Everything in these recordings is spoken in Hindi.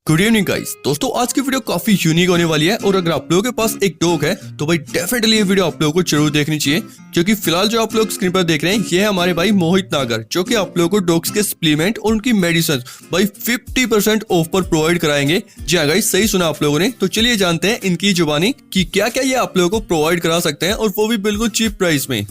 Good evening guys. दोस्तों आज की वीडियो काफी यूनिक होने वाली है और अगर आप लोगों के पास एक डॉग है तो भाई डेफिनेटली ये वीडियो आप लोगों को जरूर देखनी चाहिए, क्योंकि फिलहाल जो आप लोग स्क्रीन पर देख रहे हैं ये है हमारे भाई मोहित नागर, जो कि आप लोगों को डॉग्स के सप्लीमेंट और उनकी मेडिसिन भाई 50% ऑफ पर प्रोवाइड कराएंगे। जी हाँ गाइस, सही सुना आप लोगों ने। तो चलिए जानते हैं इनकी जुबानी कि क्या क्या ये आप लोगों को प्रोवाइड करा सकते हैं, और वो भी बिल्कुल चीप प्राइस में।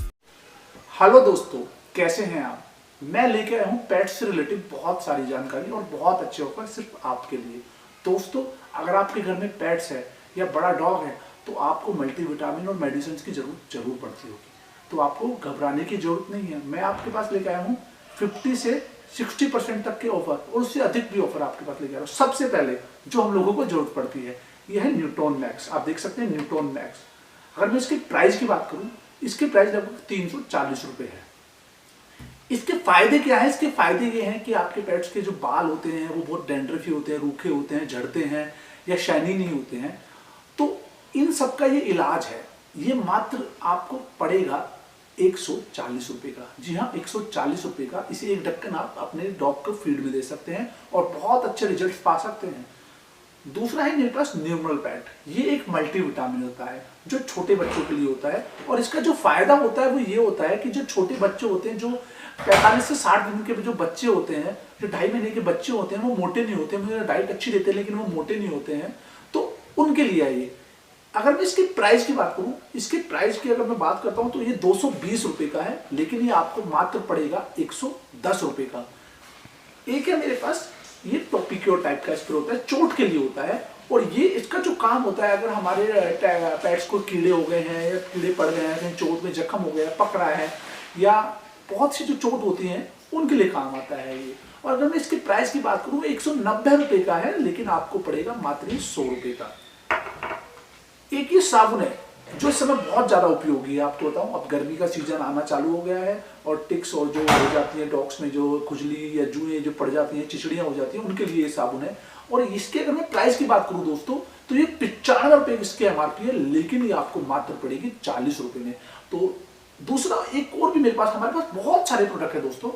हेलो दोस्तों, कैसे हैं आप। मैं लेके आया हूँ पेट्स से रिलेटेड बहुत सारी जानकारी और बहुत अच्छे ऑफर सिर्फ आपके लिए। दोस्तों, अगर आपके घर में पेट्स है या बड़ा डॉग है तो आपको मल्टीविटामिन और मेडिसिन की जरूरत जरूर पड़ती होगी, तो आपको घबराने की जरूरत नहीं है। मैं आपके पास लेके आया हूँ 50 से 60% तक के ऑफर और उससे अधिक भी ऑफर आपके पास लेके आया हूँ। सबसे पहले जो हम लोगों को जरूरत पड़ती है यह है न्यूट्रॉन मैक्स। आप देख सकते हैं न्यूट्रॉन मैक्स। अगर मैं इसकी प्राइस की बात करूं, इसके प्राइस लगभग 340 रुपए है। इसके फायदे क्या है? इसके फायदे ये हैं कि आपके पेट्स के जो बाल होते हैं वो बहुत डैंड्रफी होते हैं, रूखे होते हैं, झड़ते हैं या शाइनी नहीं होते हैं, तो इन सब का ये इलाज है। ये मात्र आपको पड़ेगा 140 रुपए का। जी हाँ, 140 रुपए का। इसे एक ढक्कन आप अपने डॉग को फीड में दे सकते हैं और बहुत अच्छे रिजल्ट पा सकते हैं। दूसरा है मेरे पास न्यूमरल पैट। ये एक मल्टीविटामिन होता है जो छोटे बच्चों के लिए होता है, और इसका जो फायदा होता है वो ये होता है कि जो छोटे बच्चे होते हैं, जो 45 से 60 दिन के जो बच्चे होते हैं, जो 2.5 महीने के बच्चे होते हैं, वो मोटे नहीं होते। मुझे डाइट अच्छी देते हैं लेकिन वो मोटे नहीं होते हैं, तो उनके लिए है ये। अगर मैं इसकी प्राइस की बात करूं, इसके प्राइस की अगर मैं बात करता हूं तो ये 220 रुपए का है, लेकिन ये आपको मात्र पड़ेगा 110 रुपए का। एक है मेरे पास ये टॉपिक्योर टाइप का स्प्रे होता है, चोट के लिए होता है, और ये इसका जो काम होता है, अगर हमारे पेट्स को कीड़े हो गए हैं या कीड़े पड़ गए हैं, कहीं चोट में जख्म हो गया है, पक रहा है, या बहुत सी जो चोट होती है उनके लिए काम आता है ये। और अगर मैं इसकी प्राइस की बात करूं, 190 रुपए का है, लेकिन आपको पड़ेगा मात्र 100 रुपए का। एक ये साबुन है जो इस समय बहुत ज्यादा उपयोगी है। आपको बताऊं, अब गर्मी का सीजन आना चालू हो गया है और टिक्स और जो हो जाती है डॉग्स में, जो खुजली या जुएं जो पड़ जाती हैं, चिचड़ियां हो जाती हैं, उनके लिए ये साबुन है। और इसके अगर मैं प्राइस की बात करूं दोस्तों, तो ये 95 रुपए इसके एमआरपी है, लेकिन ये आपको मात्र पड़ेगी 40 रुपए में। तो दूसरा एक और भी मेरे पास, हमारे पास बहुत सारे प्रोडक्ट है दोस्तों।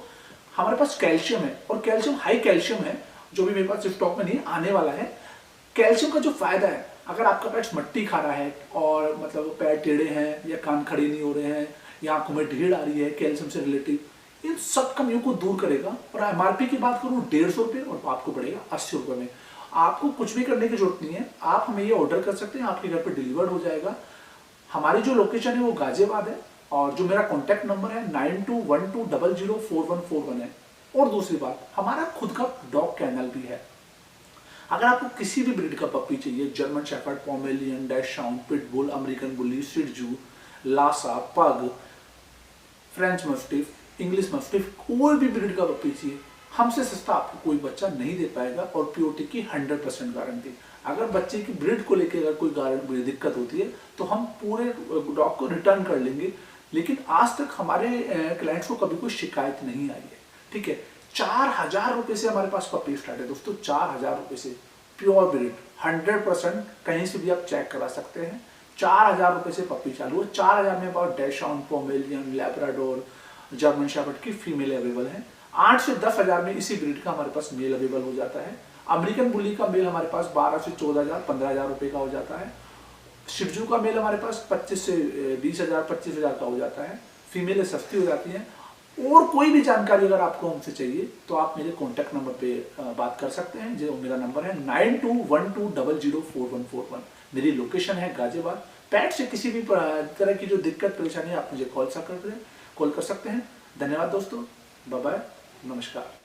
हमारे पास कैल्शियम है, और कैल्शियम हाई कैल्शियम है, जो भी मेरे पास स्टॉक में नहीं आने वाला है। कैल्शियम का जो फायदा है, अगर आपका पेट मट्टी खा रहा है और मतलब पैर टेढ़े हैं या कान खड़े नहीं हो रहे हैं या आंखों में ढीढ़ आ रही है, कैल्शियम से रिलेटिव इन सब कमियों को दूर करेगा। और एमआरपी की बात करूं 150 रुपये, और आपको पड़ेगा 80 रुपये में। आपको कुछ भी करने की जरूरत नहीं है, आप हमें ये ऑर्डर कर सकते हैं, आपके घर पर डिलीवर्ड हो जाएगा। हमारी जो लोकेशन है वो गाजियाबाद है, और जो मेरा कॉन्टैक्ट नंबर है 9212004141 है। और दूसरी बात, हमारा खुद का डॉग कैनल भी है। अगर आपको किसी भी ब्रीड का पप्पी चाहिए, German shepherd, Pomeranian, dachshund, pitbull, American bully, shih tzu, Lhasa, pug, French mastiff, English mastiff, कोई भी ब्रीड का पप्पी चाहिए, हमसे सस्ता आपको कोई बच्चा नहीं दे पाएगा, और प्योरिटी की 100% गारंटी। अगर बच्चे की ब्रीड को लेकर अगर कोई दिक्कत होती है तो हम पूरे डॉग को रिटर्न कर लेंगे, लेकिन आज तक हमारे क्लाइंट्स को कभी कोई शिकायत नहीं आई है। ठीक है, 4000 रुपए से हमारे पास पप्पी स्टार्ट है दोस्तों। 4000 रुपए से प्योर ब्रीड 100%, कहीं से भी आप चेक करा सकते हैं। 4000 रुपए से पप्पी चालू है। 4000 में पास डैशहाउंड, पोमेलियन, लैब्राडोर, जर्मन शेफर्ड की फीमेल अवेलेबल है। 8 से 10,000 में इसी ब्रीड का हमारे पास मेल अवेलेबल हो जाता है। अमेरिकन बुली का मेल हमारे पास 12 से 14,000, 15,000 रुपए का हो जाता है। शिट्जू का मेल हमारे पास 25 से 20,000, 25,000 का हो जाता है। फीमेल सस्ती हो जाती है। और कोई भी जानकारी अगर आपको हमसे चाहिए तो आप मेरे कॉन्टैक्ट नंबर पे बात कर सकते हैं, जो मेरा नंबर है 9212004141। मेरी लोकेशन है गाजियाबाद। पेट से किसी भी तरह की जो दिक्कत परेशानी है, आप मुझे कॉल कर सकते हैं। धन्यवाद दोस्तों, बाय बाय, नमस्कार।